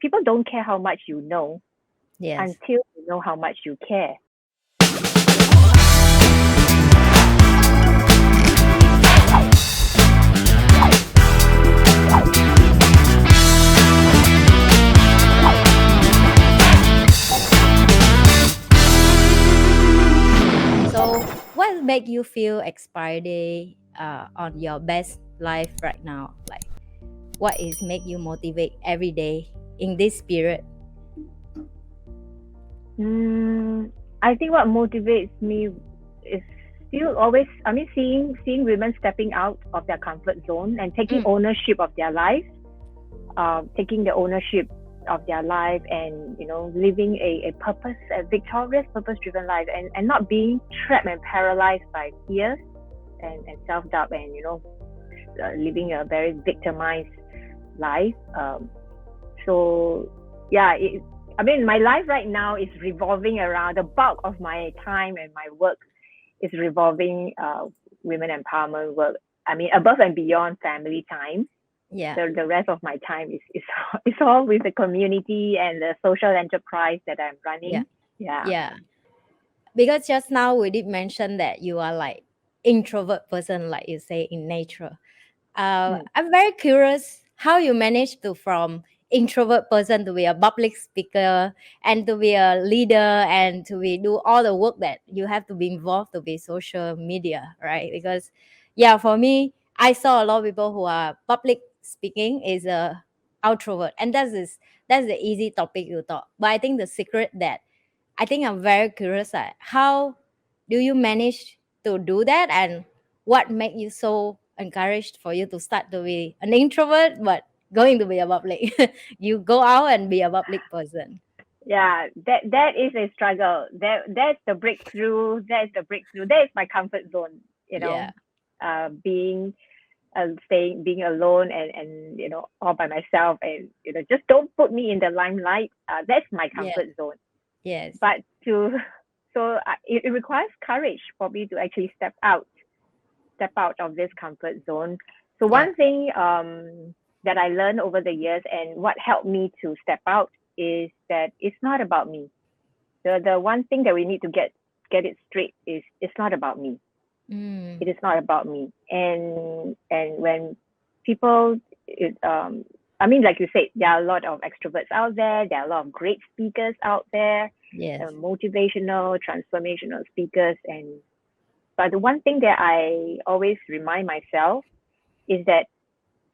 people don't care how much you know Yes. until you know how much you care. So, what make you feel expired day on your best life right now? Like, what is make you motivate every day in this period? Mm, I think what motivates me is still always, I mean, seeing women stepping out of their comfort zone and taking Mm, ownership of their life, taking the ownership of their life, and living a victorious, purpose-driven life, and not being trapped and paralyzed by fears and self-doubt, and living a very victimized life. So yeah, I mean, my life right now is revolving around the bulk of my time and my work is revolving women empowerment work. I mean, above and beyond family time. yeah, The rest of my time is is all with the community and the social enterprise that I'm yeah, running. Yeah. yeah. Because just now we did mention that you are like introvert person, like you say in nature. Mm. I'm very curious how you manage to from introvert person to be a public speaker and to be a leader and to be do all the work that you have to be involved to be social media, right? Because yeah, for me, I saw a lot of people who are public speaking is a introvert, and that's the easy topic you talk. But I think the secret that I think I'm very curious at how do you manage to do that, and what make you so encouraged for you to start to be an introvert but going to be a public you go out and be a public person. Yeah, that is a struggle. That's the breakthrough. That's the breakthrough. That is my comfort zone. Yeah, Being staying being alone and all by myself, and just don't put me in the limelight. That's my yeah, comfort zone. yes, But to so it requires courage for me to actually step out of this comfort zone. So yeah, one thing that I learned over the years and what helped me to step out is that it's not about me. The one thing that we need to get it straight is it's not about me. mm, It is not about me. And when people, I mean, like you said, there are a lot of extroverts out there. There are a lot of great speakers out there, yes, motivational, transformational speakers. And but the one thing that I always remind myself is that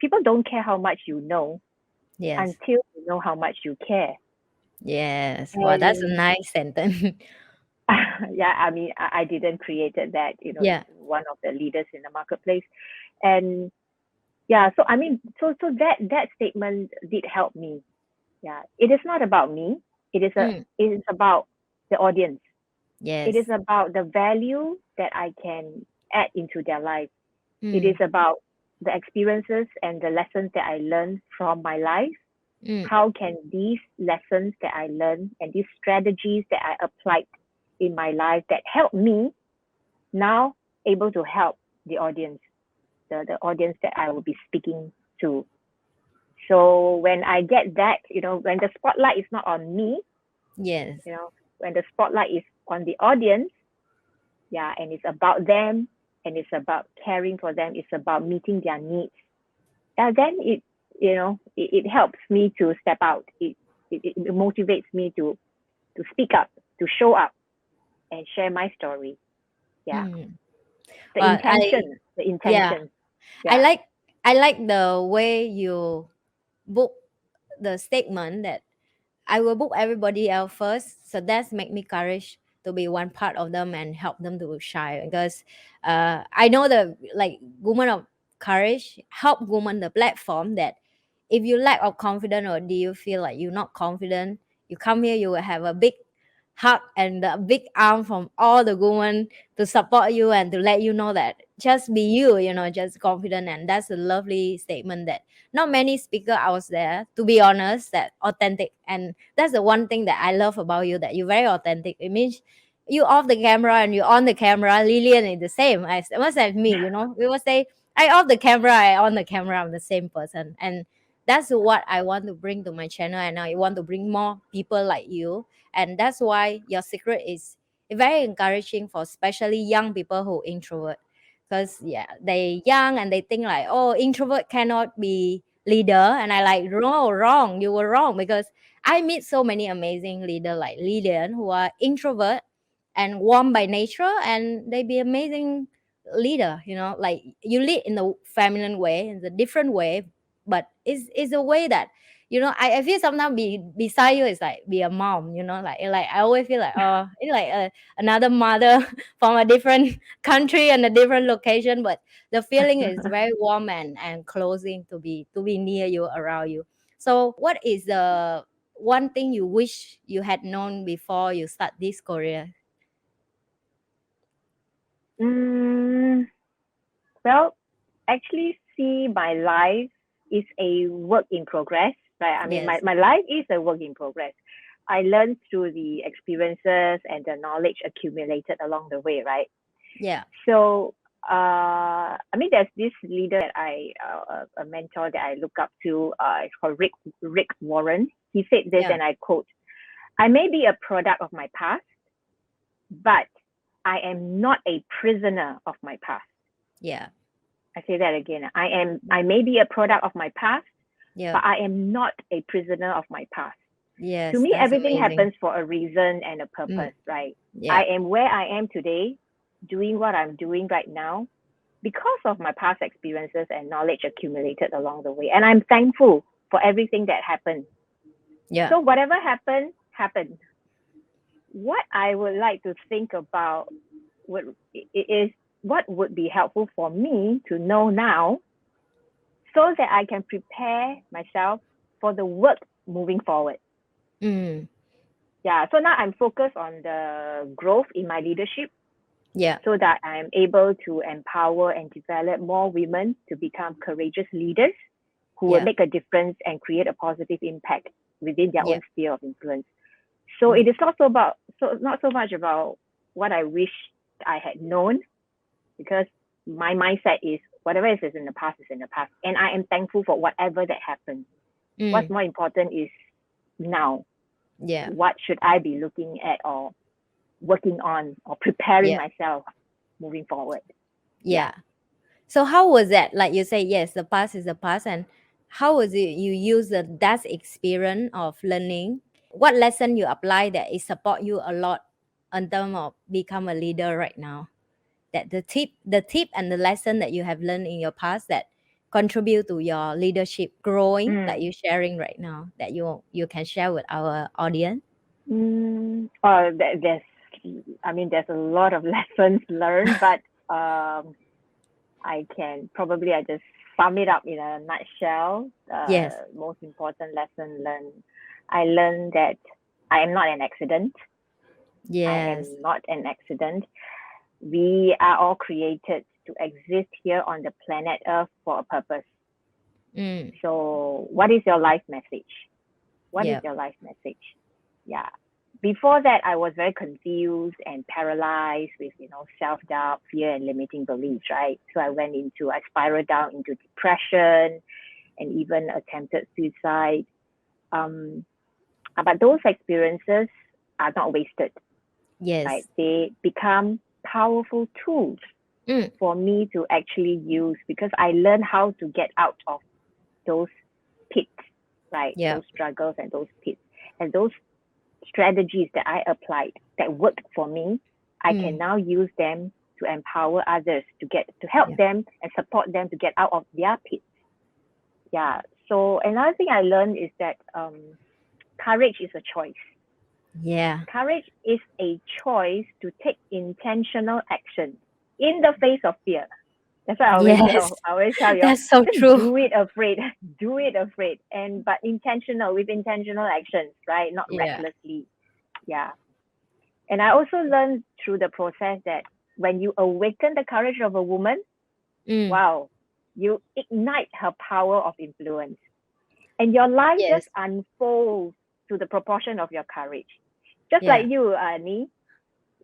people don't care how much you know yes, until you know how much you care. yes. Well, that's a And nice sentence. yeah, I mean, I didn't created that. Yeah, One of the leaders in the marketplace, and yeah. So I mean, so that statement did help me. Yeah, it is not about me. mm, It is about the audience. It is yes, about the value that I can add into their life. It is mm, about the experiences and the lessons that I learned from my life. mm, How can these lessons that I learned and these strategies that I applied in my life that help me now able to help the audience, the audience that I will be speaking to. So when I get that, when the spotlight is not on me, yes, when the spotlight is on the audience, yeah, and it's about them and it's about caring for them, it's about meeting their needs. Then it helps me to step out. It motivates me to speak up, to show up and share my story. Yeah. mm. The Well, intention, the yeah, intention. I Yeah. like I like the way you book the statement that I will book everybody else first. So that's make me courage to be one part of them and help them to shine. Because I know the like woman of courage help women the platform that if you lack of confidence or do you feel like you're not confident, you come here, you will have a big hug and a big arm from all the women to support you and to let you know that just be you, just confident. And that's a lovely statement that not many speaker out there, to be honest, that authentic. And that's the one thing that I love about you, that you're very authentic. It means you off the camera and you on the camera. Lilian is the same as me. We will say I off the camera, I on the camera, I'm the same person. And That's what I want to bring to my channel, and I want to bring more people like you. And that's why your secret is very encouraging for especially young people who introvert, because yeah, they young and they think like, oh, introvert cannot be leader, and I like, no, wrong, you were wrong, because I meet so many amazing leader like Lilian who are introvert and warm by nature, and they be amazing leader, like you lead in the feminine way, in the different way, but it's a way that, I feel sometimes beside you is like be a mom, like I always feel like, oh, it's like another mother from a different country and a different location, but the feeling is very warm and closing to be near you, around you. So what is the one thing you wish you had known before you start this career? Mm, well, actually, see, my life is a work in progress, right? I mean, Yes. my life is a work in progress. I learned through the experiences and the knowledge accumulated along the way, right? Yeah. So, I mean, there's this leader that a mentor that I look up to. It's called Rick Warren. He said this, Yeah. and I quote: "I may be a product of my past, but I am not a prisoner of my past." Yeah. I say that again. I may be a product of my past, Yeah. but I am not a prisoner of my past. To Yes, me, that's everything amazing. happens for a reason and a Mm. purpose, right? Yeah. I am where I am today, doing what I'm doing right now because of my past experiences and knowledge accumulated along the way. And I'm thankful for everything that happened. Yeah. So whatever happened, happened. What I would like to think about would is what would be helpful for me to know now so that I can prepare myself for the work moving forward. Mm. Yeah, so now I'm focused on the growth in my leadership Yeah. so that I'm able to empower and develop more women to become courageous leaders who will Yeah. make a difference and create a positive impact within their Yeah. own sphere of influence. So Mm. it is not so about not so much about what I wish I had known, because my mindset is whatever is in the past is in the past, and I am thankful for whatever that happened. What's Mm. more important is now. Yeah. What should I be looking at or working on or preparing Yeah. myself moving forward? Yeah. Yeah. So how was that? Like you say, yes, the past is the past, and how was it you use that experience of learning? What lesson you apply that it support you a lot in terms of become a leader right now? That the tip and the lesson that you have learned in your past that contribute to your leadership growing that Mm. you're sharing right now, that you can share with our audience. There's, I mean, there's a lot of lessons learned, but I just sum it up in a nutshell. Yes. Most important lesson learned. I learned that I am not an accident. I Yes. am not an accident. We are all created to exist here on the planet Earth for a purpose. Mm. So, what is your life message? What is Yeah. your life message? Yeah. Before that, I was very confused and paralyzed with, self-doubt, fear, and limiting beliefs, right? So I spiraled down into depression and even attempted suicide. Um, but those experiences are not wasted, right? Yes. They become powerful tools Mm. for me to actually use because I learned how to get out of those pits, right? Yeah. Those struggles and those pits. And those strategies that I applied that worked for me, I can Mm. now use them to empower others to help Yeah. them and support them to get out of their pits. Yeah. So another thing I learned is that courage is a choice. Yeah. Courage is a choice to take intentional action in the face of fear. That's why Yes. I always tell you, That's so just true. do it afraid, do it afraid, and but intentional with intentional actions, right? Not Yeah. recklessly. Yeah. And I also learned through the process that when you awaken the courage of a woman, Mm. wow, you ignite her power of influence. And your life just Yes. unfolds to the proportion of your courage. Just like Yeah. you, Annie,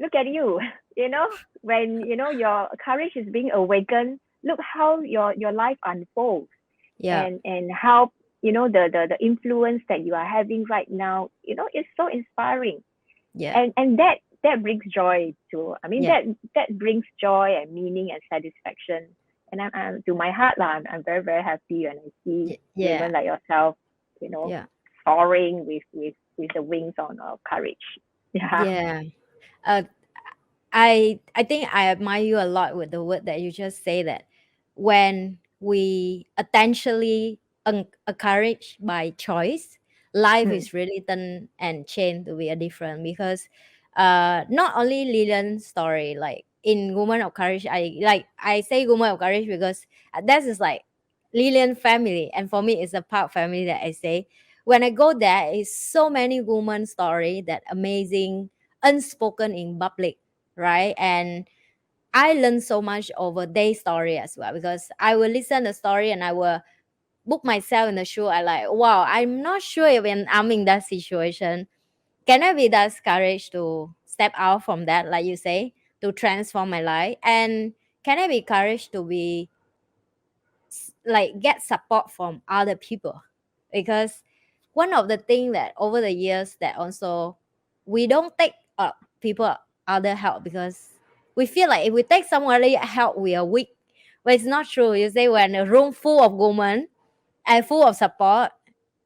look at you, when, your courage is being awakened, look how your life unfolds Yeah. and how the influence that you are having right now, is so inspiring. Yeah. And that brings joy to, I mean, Yeah. that brings joy and meaning and satisfaction. And I'm to my heart lah, I'm very, very happy when I see Yeah. women like yourself, you know Yeah. soaring with the wings on courage. Yeah. Yeah. uh, I think I admire you a lot with the word that you just say, that when we intentionally encouraged by choice, life Mm, is really done and changed to be a different. Because not only Lilian's story, like in Woman of Courage, I say Woman of Courage because that is like Lilian family, and for me it's a part family that I say. When I go there, it's so many woman story that amazing, unspoken in public, right? And I learned so much over their story as well, because I will listen the story and I will book myself in the shoe. I like, wow, I'm not sure if when I'm in that situation, can I be that courage to step out from that, like you say, to transform my life? And can I be courage to be like get support from other people? Because one of the things that over the years that also we don't take people other help, because we feel like if we take somebody help we are weak. But it's not true. You say when a room full of women and full of support,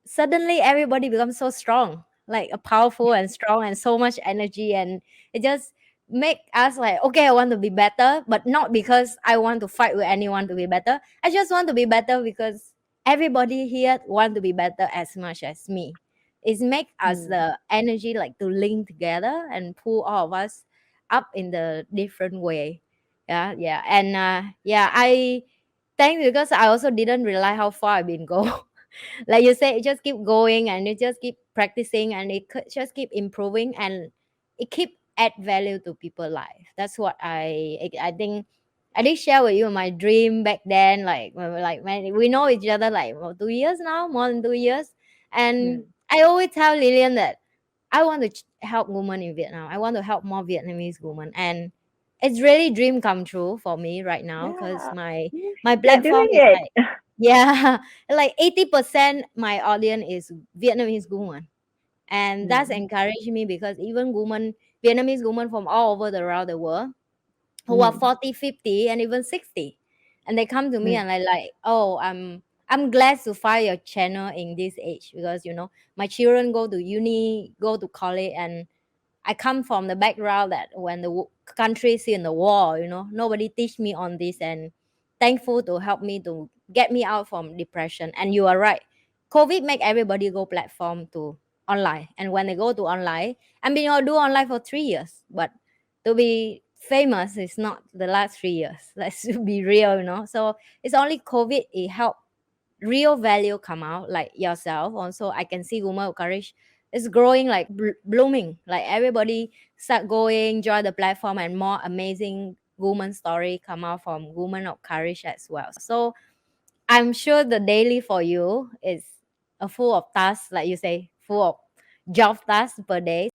suddenly everybody becomes so strong, like a powerful and strong and so much energy. And it just make us like, okay, I want to be better, but not because I want to fight with anyone to be better. I just want to be better because everybody here want to be better as much as me. It make us mm. the energy like to link together and pull all of us up in the different way. Yeah, yeah. And yeah, I thank you, because I also didn't realize how far I've been go. Like you say, it just keep going and it just keep practicing and it just keep improving, and it keep add value to people life. That's what I think I did share with you my dream back then, like when we know each other like 2 years now, more than 2 years. And Mm. I always tell Lilian that I want to help women in Vietnam. I want to help more Vietnamese women, and it's really dream come true for me right now, because Yeah. Yes, my you're platform doing is it. like, yeah, like 80% my audience is Vietnamese women, and that's Mm, encouraged me, because even women, Vietnamese women from all over around the world, who are mm, 40, 50, and even 60, and they come to me mm, and like, oh, I'm glad to find your channel in this age, because my children go to uni, go to college, and I come from the background that when the country is in the war, nobody teach me on this, and thankful to help me to get me out from depression. And you are right, COVID make everybody go platform to online, and when they go to online, I mean, I'll do online for 3 years, but to be famous is not the last 3 years. Let's be real, So it's only COVID it helped real value come out, like yourself also. I can see Woman of Courage is growing, like blooming, like everybody start going join the platform, and more amazing woman story come out from Woman of Courage as well. So I'm sure the daily for you is a full of tasks, like you say, full of job tasks per day.